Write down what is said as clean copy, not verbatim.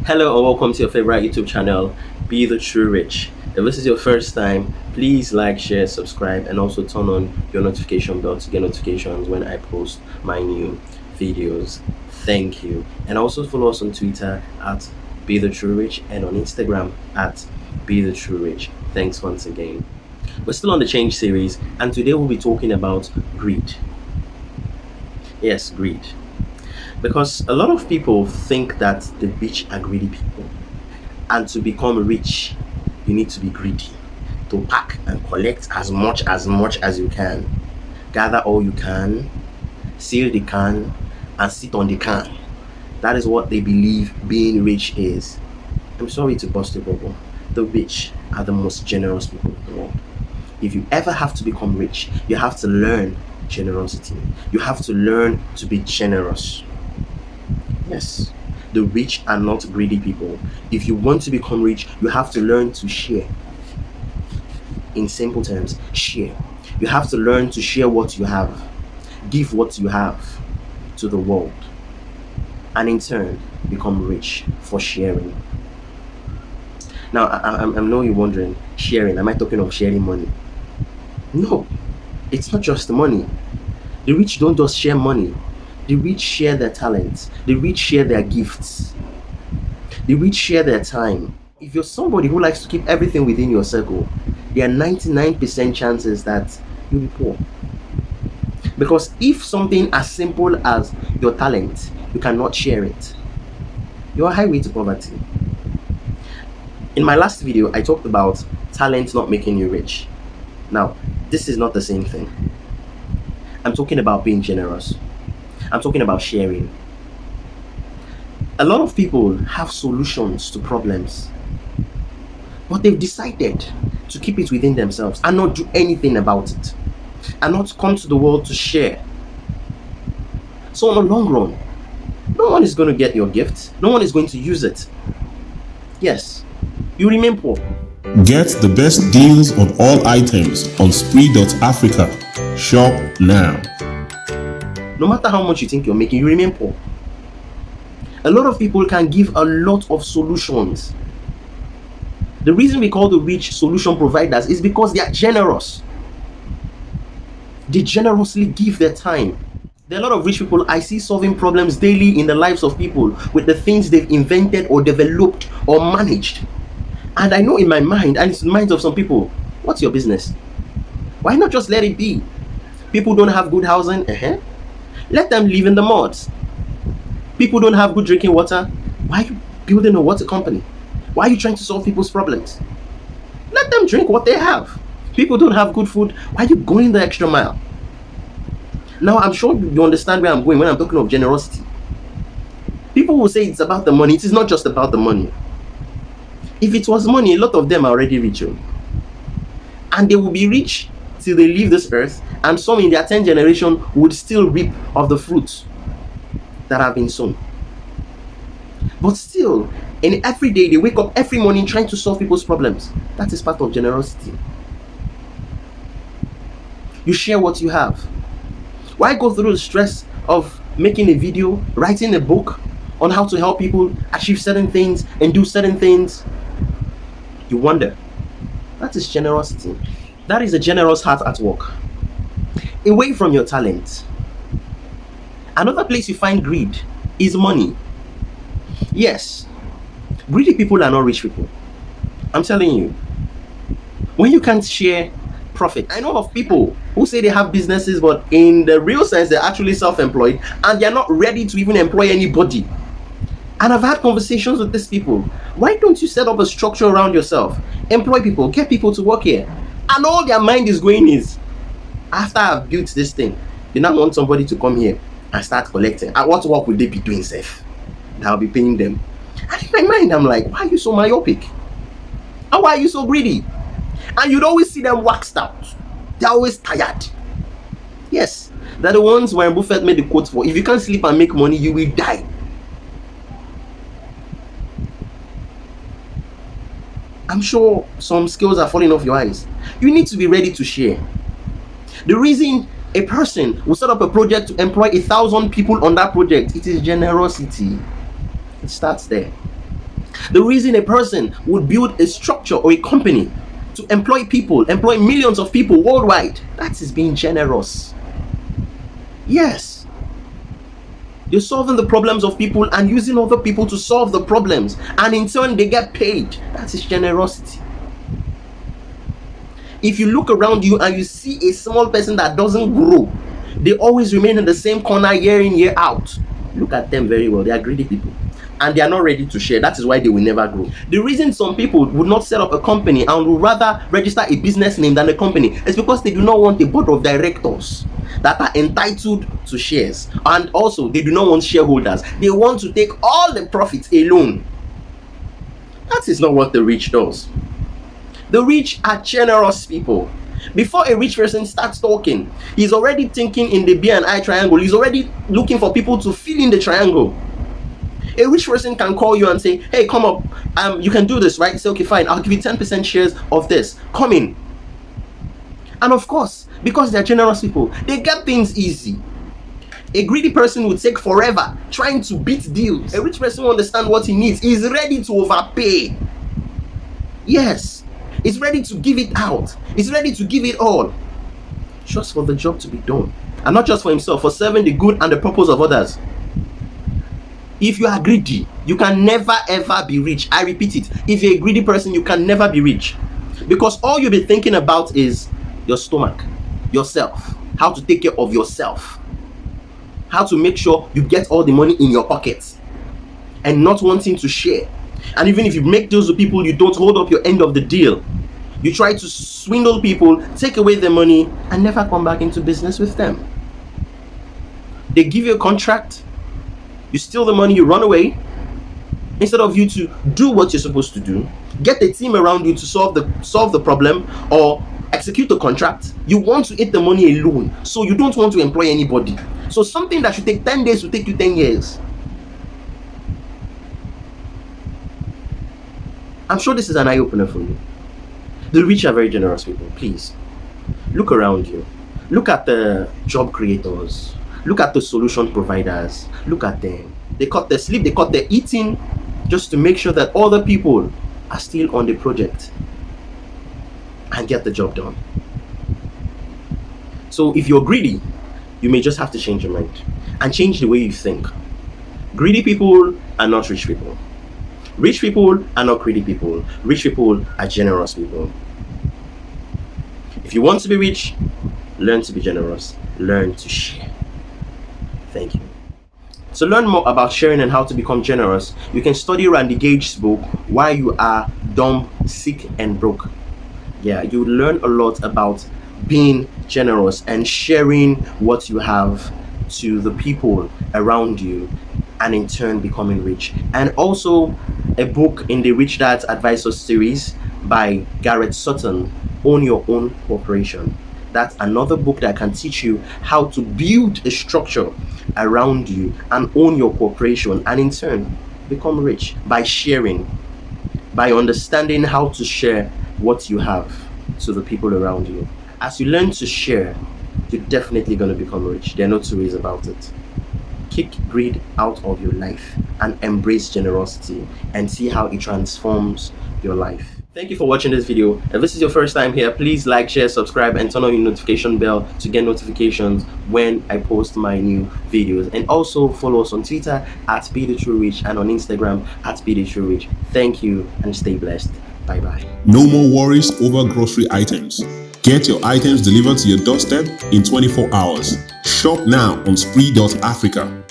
Hello and welcome to your favorite YouTube channel, Be the True Rich. If this is your first time, please like, share, subscribe, and also turn on your notification bell to get notifications when I post my new videos. Thank you. And also follow us on Twitter at Be the True Rich and on Instagram at Be the True Rich. Thanks once again. We're still on the change series, and today we'll be talking about greed. Yes, greed. Because a lot of people think that the rich are greedy people, and to become rich, you need to be greedy, to pack and collect as much as you can, gather all you can, seal the can, and sit on the can. That is what they believe being rich is. I'm sorry to burst your bubble. The rich are the most generous people in the world. If you ever have to become rich, you have to learn generosity. You have to learn to be generous. Yes, the rich are not greedy people. If you want to become rich, you have to learn to share. In simple terms, share. You have to learn to share what you have, give what you have to the world, and in turn, become rich for sharing. Now, I know you're wondering, sharing, am I talking of sharing money? No, it's not just the money. The rich don't just share money. The rich share their talents. The rich share their gifts. The rich share their time. If you're somebody who likes to keep everything within your circle, there are 99% chances that you'll be poor. Because if something as simple as your talent, you cannot share it, you're a highway to poverty. In my last video, I talked about talent not making you rich. Now, this is not the same thing. I'm talking about being generous. I'm talking about sharing. A lot of people have solutions to problems, but they've decided to keep it within themselves and not do anything about it, and not come to the world to share. So in the long run, no one is going to get your gift. No one is going to use it. Yes, you remain poor. Get the best deals on all items on spree.africa. Shop now. No matter how much you think you're making, you remain poor. A lot of people can give a lot of solutions. The reason we call the rich solution providers is because they are generous. They generously give their time. There are a lot of rich people I see solving problems daily in the lives of people with the things they've invented or developed or managed. And I know in my mind, and it's in the minds of some people, what's your business? Why not just let it be? People don't have good housing. Let them live in the mods. People don't have good drinking water. Why are you building a water company? Why are you trying to solve people's problems? Let them drink what they have. People don't have good food. Why are you going the extra mile? Now, I'm sure you understand where I'm going when I'm talking of generosity. People will say it's about the money. It is not just about the money. If it was money, a lot of them are already rich. And they will be rich till they leave this earth, and some in their 10th generation would still reap of the fruits that have been sown. But still, in every day, they wake up every morning trying to solve people's problems. That is part of generosity. You share what you have. Why go through the stress of making a video, writing a book on how to help people achieve certain things and do certain things? You wonder. That is generosity. That is a generous heart at work. Away from your talent. Another place you find greed is money. Yes, greedy people are not rich people. I'm telling you. When you can't share profit. I know of people who say they have businesses, but in the real sense, they're actually self-employed and they're not ready to even employ anybody. And I've had conversations with these people. Why don't you set up a structure around yourself? Employ people, get people to work here. And all their mind is going is, after I've built this thing, they now want somebody to come here and start collecting. And what work would they be doing, safe? I'll be paying them. And in my mind, I'm like, why are you so myopic? And why are you so greedy? And you'd always see them waxed out. They're always tired. Yes, they're the ones Warren Buffett made the quote for. If you can't sleep and make money, you will die. I'm sure some skills are falling off your eyes. You need to be ready to share. The reason a person will set up a project to employ 1,000 people on that project, it is generosity. It starts there. The reason a person would build a structure or a company to employ people, employ millions of people worldwide, that is being generous. Yes. You're solving the problems of people and using other people to solve the problems, and in turn they get paid. That is generosity. If you look around you and you see a small person that doesn't grow, they always remain in the same corner year in, year out, look at them very well. They are greedy people and they are not ready to share. That is why they will never grow. The reason some people would not set up a company and would rather register a business name than a company is because they do not want a board of directors that are entitled to shares, and also they do not want shareholders. They want to take all the profits alone. That is not what the rich does. The rich are generous people. Before a rich person starts talking, he's already thinking in the B and I triangle. He's already looking for people to fill in the triangle. A rich person can call you and say, hey, come up, you can do this, right? You say, okay, fine, I'll give you 10% shares of this. Come in. And of course, because they're generous people, they get things easy. A greedy person would take forever trying to beat deals. A rich person will understand what he needs. He's ready to overpay. Yes. He's ready to give it out. He's ready to give it all, just for the job to be done, and not just for himself, for serving the good and the purpose of others. If you are greedy, you can never ever be rich. I repeat it. If you're a greedy person, you can never be rich, because all you'll be thinking about is your stomach, yourself, how to take care of yourself, how to make sure you get all the money in your pockets, and not wanting to share. And even if you make deals with people, you don't hold up your end of the deal. You try to swindle people, take away their money, and never come back into business with them. They give you a contract, you steal the money, you run away. Instead of you to do what you're supposed to do, get a team around you to solve the problem or execute the contract, you want to eat the money alone. So you don't want to employ anybody. So something that should take 10 days will take you 10 years. I'm sure this is an eye-opener for you. The rich are very generous people. Please, look around you. Look at the job creators. Look at the solution providers. Look at them. They cut their sleep, they cut their eating, just to make sure that other people are still on the project and get the job done. So if you're greedy, you may just have to change your mind and change the way you think. Greedy people are not rich people. Rich people are not greedy people. Rich people are generous people. If you want to be rich, learn to be generous. Learn to share. Thank you. To learn more about sharing and how to become generous, you can study Randy Gage's book, Why You Are Dumb, Sick and Broke. Yeah, you learn a lot about being generous and sharing what you have to the people around you, and in turn becoming rich. And also a book in the Rich Dad's Advisors series by Garrett Sutton, Own Your Own Corporation. That's another book that can teach you how to build a structure around you and own your corporation, and in turn become rich by sharing, by understanding how to share what you have to the people around you. As you learn to share, you're definitely going to become rich. There are no two ways about it. Kick greed out of your life and embrace generosity, and see how it transforms your life. Thank you for watching this video. If this is your first time here, please like, share, subscribe, and turn on your notification bell to get notifications when I post my new videos. And also follow us on Twitter at Be The True Rich and on Instagram at Be The True Rich. Thank you and stay blessed. Bye bye. No more worries over grocery items. Get your items delivered to your doorstep in 24 hours. Shop now on Spree.Africa.